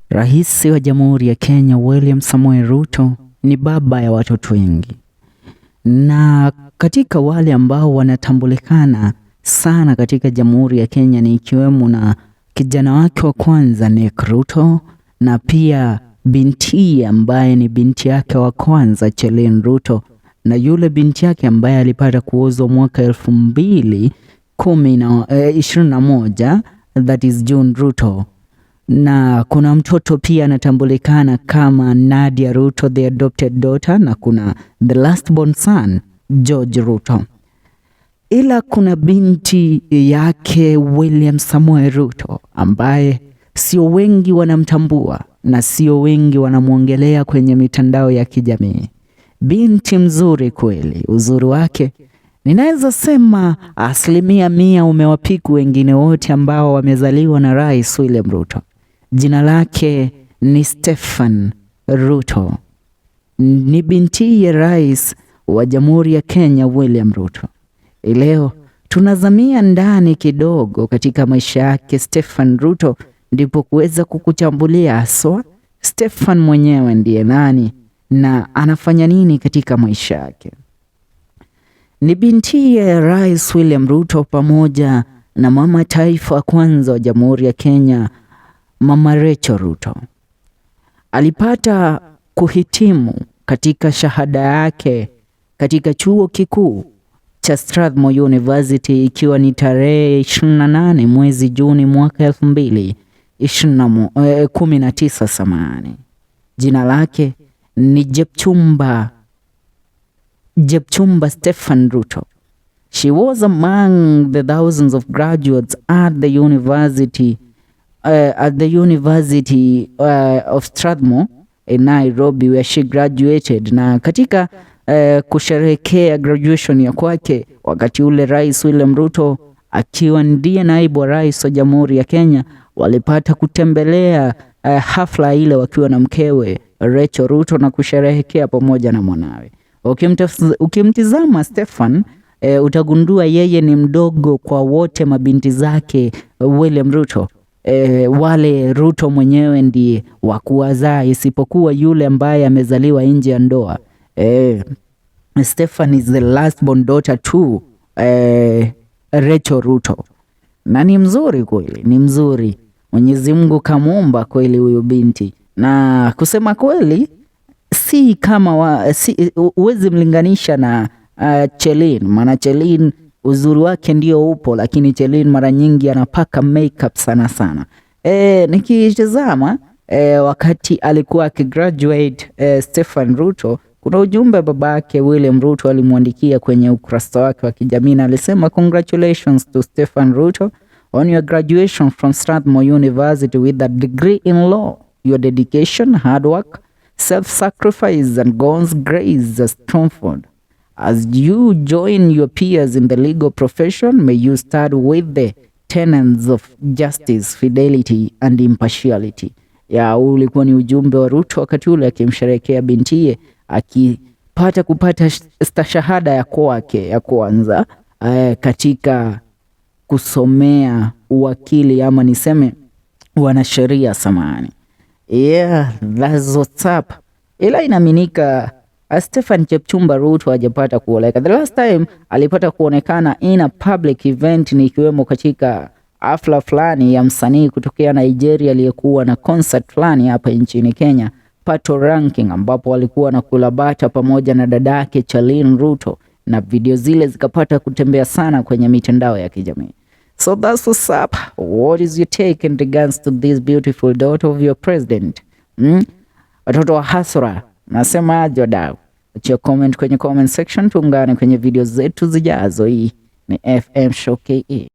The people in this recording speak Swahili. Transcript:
Rais wa Jamhuri ya Kenya William Samoei Ruto ni baba ya watoto wengi, na katika wale ambao wanatambulikana sana katika Jamhuri ya Kenya ni ikiwemo na kijana wake wa kwanza Nick Ruto, na pia binti ambaye ni binti yake wa kwanza Chelin Ruto, na yule binti yake ambaye alipata kuozwa mwaka 2021, that is June Ruto. Na kuna mtoto pia anatambulikana kama Nadia Ruto, the adopted daughter, na kuna the last born son George Ruto. Ila kuna binti yake William Samoei Ruto ambaye sio wengi wanamtambua na sio wengi wanamwongelea kwenye mitandao ya kijamii. Binti mzuri kweli, uzuri wake ninaweza sema 100% umewapiku wengine wote ambao wamezaliwa na Rais William Ruto. Jina lake ni Staphanie Ruto. Ni binti ya Rais wa Jamhuri ya Kenya William Ruto. Leo tunazamia ndani kidogo katika maisha yake Staphanie Ruto, ndipo kuweza kukuchambulia haswa Staphanie mwenyewe ndiye nani na anafanya nini katika maisha yake. Ni binti ya Rais William Ruto pamoja na mama taifa wa kwanza wa Jamhuri ya Kenya Mama Rachel Ruto. Alipata kuhitimu katika shahada yake katika chuo kikuu cha Strathmore University ikiwa ni tarehe 28 mwezi Juni mwaka 2019 samani. Jina lake ni Jepchumba Staphanie Ruto. She was among the thousands of graduates at the University of Strathmore in Nairobi where she graduated. Na katika kusherehekea graduation ya kwake, wakati ule Rais William Ruto akiwa ndiye naibu wa rais wa Jamhuri ya Kenya, walipata kutembelea hafla ile wakiwa na mkewe Rachel Ruto na kusherehekea pamoja na mwanawe. Ukimtizama Staphanie utagundua yeye ni mdogo kwa wote mabinti zake William Ruto. Wale Ruto mwenyewe ndiye wa kuwazaa isipokuwa yule ambaye amezaliwa nje ya ndoa. Staphanie is the last born daughter to Rachel Ruto. Na ni mzuri kweli, ni mzuri. Mwenyezi Mungu kamuumba kweli huyu binti. Na kusema kweli si kama uwezi mlinganisha na Chelin. Maana Chelin uzuri wake ndio upo, lakini Chelin mara nyingi anapaka makeup sana sana. Nikitazama wakati alikuwa akigraduate Staphanie Ruto, kuna ujumbe babake William Ruto alimwandikia kwenye ukurasa wake wa kijamii na alisema, congratulations to Staphanie Ruto on your graduation from Strathmore University with a degree in law. Your dedication, hard work, self-sacrifice and God's grace are strengthened. As you join your peers in the legal profession, may you start with the tenets of justice, fidelity and impartiality. Ya ulikuwa ni ujumbe wa Ruto wakati ule akimsherehekea bintiye kupata stashahada ya kwake ya kwanza katika kusomea uwakili ama niseme wanasheria samani. Yeah, that's what's up. Ila inaaminika Staphanie Jepchumba Ruto hajapata kuoleka. The last time alipata kuonekana in a public event ni ikiwemo katika hafla fulani ya msanii kutokea Nigeria aliyekuwa na concert fulani hapa nchini Kenya, Pato Ranking, ambapo walikuwa na kulabata pamoja na dadake Chelin Ruto, na video zile zikapata kutembea sana kwenye mitandao ya kijamii. So that's what's up. What is your take in regards to this beautiful daughter of your president? Watoto wa hasra, nasema aje wadau? Acha comment kwenye comment section, tuungane kwenye video zetu zijazo. Hii ni FM Show KE.